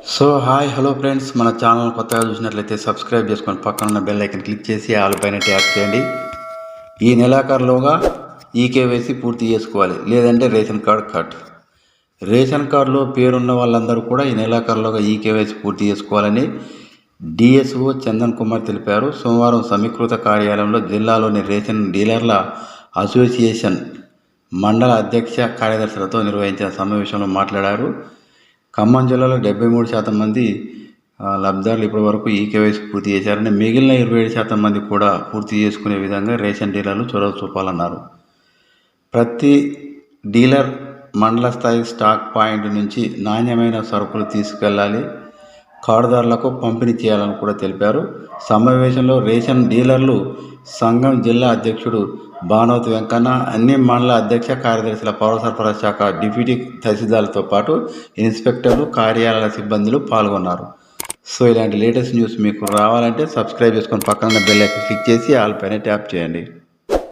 So hi hello friends, మన channel కొత్తగా చూసినట్లయితే సబ్స్క్రైబ్ చేసుకొని పక్కన ఉన్న బెల్ ఐకన్ క్లిక్ చేసి ఆల్ పైన ట్యాప్ చేయండి. ఈ నెలాఖరులోగా ఈకేవైసీ పూర్తి చేసుకోవాలి, లేదంటే రేషన్ కార్డు కట్. రేషన్ కార్డులో పేరున్న వాళ్ళందరూ కూడా ఈ నెలాఖరులోగా ఈకేవైసీ పూర్తి చేసుకోవాలని డిఎస్ఓ చందన్ కుమార్ తెలిపారు. సోమవారం సమీకృత కార్యాలయంలో జిల్లాలోని రేషన్ డీలర్ల అసోసియేషన్ మండల అధ్యక్ష కార్యదర్శులతో నిర్వహించిన సమావేశంలో మాట్లాడారు. ఖమ్మం జిల్లాలో 73% మంది లబ్ధిదారులు ఇప్పటి వరకు ఈకేవైసీ పూర్తి చేశారని, మిగిలిన 27% మంది కూడా పూర్తి చేసుకునే విధంగా రేషన్ డీలర్లు చొరవ చూపాలన్నారు. ప్రతి డీలర్ మండల స్థాయి స్టాక్ పాయింట్ నుంచి నాణ్యమైన సరుకులు తీసుకెళ్లాలి, కార్డుదారులకు పంపిణీ చేయాలని కూడా తెలిపారు. సమావేశంలో రేషన్ డీలర్లు సంఘం జిల్లా అధ్యక్షుడు భానోత్ వెంకన్న, అన్ని మండల అధ్యక్ష కార్యదర్శుల, పౌర సరఫరా శాఖ డిప్యూటీ తహసీల్దార్లతో పాటు ఇన్స్పెక్టర్లు, కార్యాలయ సిబ్బందులు పాల్గొన్నారు. సో ఇలాంటి లేటెస్ట్ న్యూస్ మీకు రావాలంటే సబ్స్క్రైబ్ చేసుకొని పక్కన బెల్ ఐకాన్ క్లిక్ చేసి ఆల్ పైన ట్యాప్ చేయండి.